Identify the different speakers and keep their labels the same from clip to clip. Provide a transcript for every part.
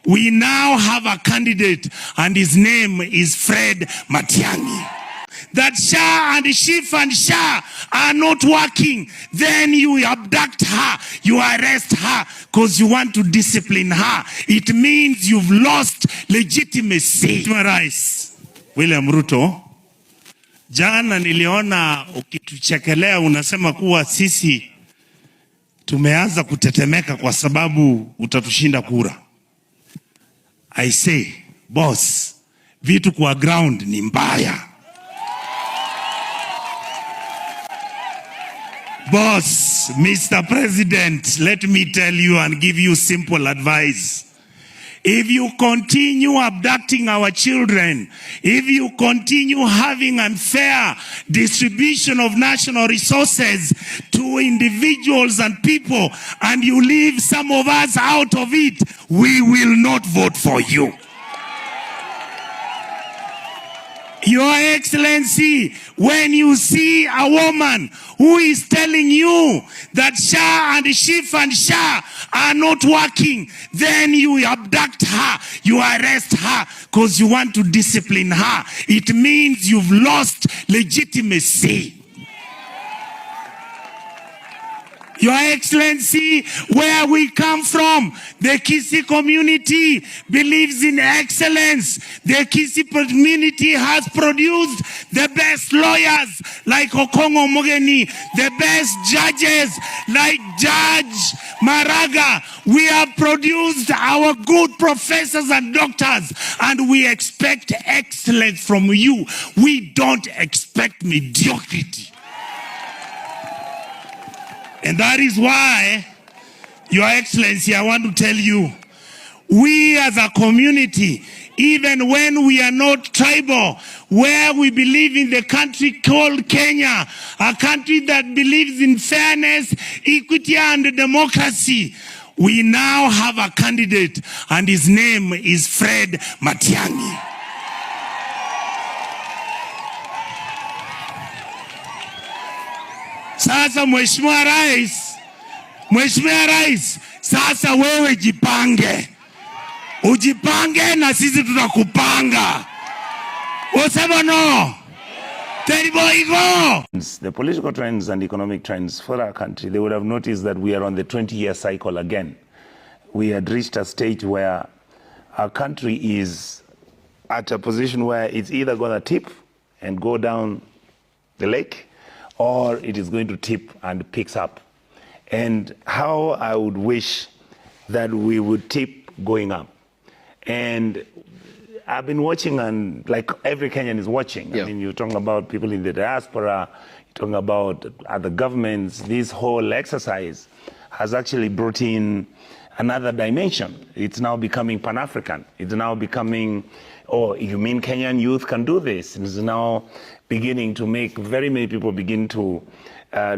Speaker 1: We now have a candidate and his name is Fred Matiangi. That Shah and Shif and Shah are not working, then you abduct her, you arrest her because you want to discipline her. It means you've lost legitimacy. Rais William Ruto, jana niliona ukituchekelea unasema kuwa sisi tumeanza kutetemeka kwa sababu utatushinda kura. I say, boss, vitu kwa ground ni mbaya. Boss, Mr. President, let me tell you and give you simple advice. If you continue abducting our children, if you continue having unfair distribution of national resources to individuals and people, and you leave some of us out of it, we will not vote for you. Your Excellency, when you see a woman who is telling you that Shah and Shif and Shah are not working, then you abduct her, you arrest her because you want to discipline her. It means you've lost legitimacy. Your Excellency, where we come from, the Kisii community believes in excellence. The Kisii community has produced the best lawyers like Okongo Mogeni, the best judges like Judge Maraga. We have produced our good professors and doctors, and we expect excellence from you. We don't expect mediocrity. And that is why, Your Excellency, I want to tell you, we as a community, even when we are not tribal, where we believe in the country called Kenya, a country that believes in fairness, equity, and democracy, we now have a candidate, and his name is Fred Matiangi. Sasa Mheshimiwa Rais, sasa wewe jipange. Ujipange na sisi tutakupanga. Usema no.
Speaker 2: The political trends and economic trends for our country, they would have noticed that we are on the 20-year cycle again. We had reached a stage where our country is at a position where it's either going to tip and go down the lake, or it is going to tip and picks up. And how I would wish that we would tip going up. And I've been watching, and like every Kenyan is watching. Yeah. I mean, you're talking about people in the diaspora, you're talking about other governments. This whole exercise has actually brought in another dimension. It's now becoming Pan-African. It's now becoming, oh, you mean Kenyan youth can do this? It's now beginning to make very many people begin to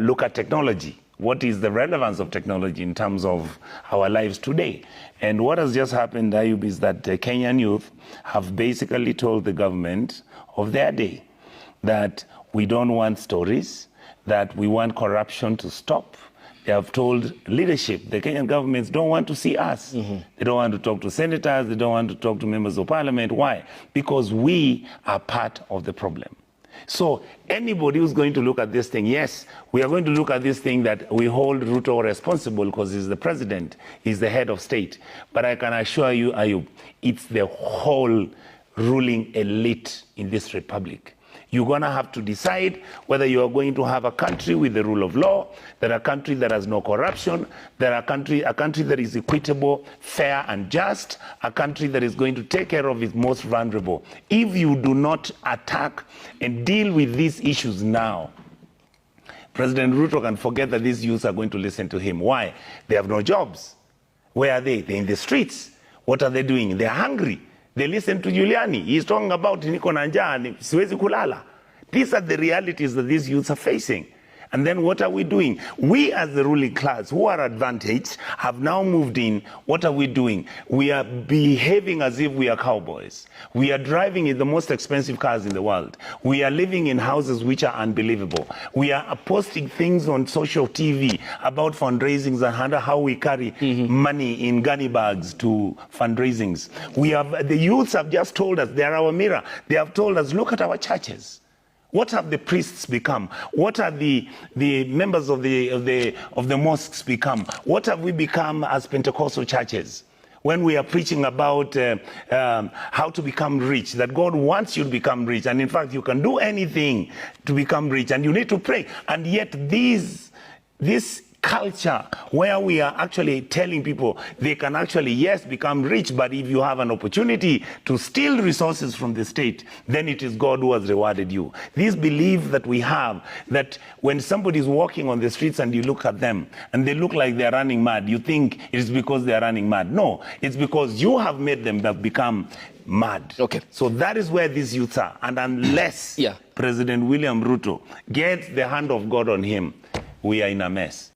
Speaker 2: look at technology. What is the relevance of technology in terms of our lives today? And what has just happened, Ayub, is that the Kenyan youth have basically told the government of their day that we don't want stories, that we want corruption to stop. They have told leadership, the Kenyan governments don't want to see us. They don't want to talk to senators, they don't want to talk to members of parliament. Why? Because we are part of the problem. So anybody who's going to look at this thing, yes, we are going to look at this thing that we hold Ruto responsible because he's the president, he's the head of state. But I can assure you, Ayub, it's the whole ruling elite in this republic. You're going to have to decide whether you are going to have a country with the rule of law, that a country that has no corruption, that a country that is equitable, fair and just, a country that is going to take care of its most vulnerable. If you do not attack and deal with these issues now, President Ruto can forget that these youths are going to listen to him. Why? They have no jobs. Where are they? They're in the streets. What are they doing? They're hungry. They listen to Giuliani. He's talking about niko na njaa, siwezi kulala. These are the realities that these youths are facing. And then what are we doing? We as the ruling class who are advantaged have now moved in. What are we doing? We are behaving as if we are cowboys. We are driving in the most expensive cars in the world. We are living in houses which are unbelievable. We are posting things on social TV about fundraisings and how we carry money in gunny bags to fundraisings. The youths have just told us, they are our mirror. They have told us, look at our churches. What have the priests become? What are the members of the mosques become? What have we become as Pentecostal churches? When we are preaching about how to become rich, that God wants you to become rich, and in fact you can do anything to become rich, and you need to pray. And yet this culture where we are actually telling people they can actually, yes, become rich, but if you have an opportunity to steal resources from the state, then it is God who has rewarded you. This belief that we have, that when somebody is walking on the streets and you look at them and they look like they're running mad, you think it is because they're running mad. No, it's because you have made them have become mad.
Speaker 3: Okay.
Speaker 2: So that is where these youths are. And unless President William Ruto gets the hand of God on him, we are in a mess.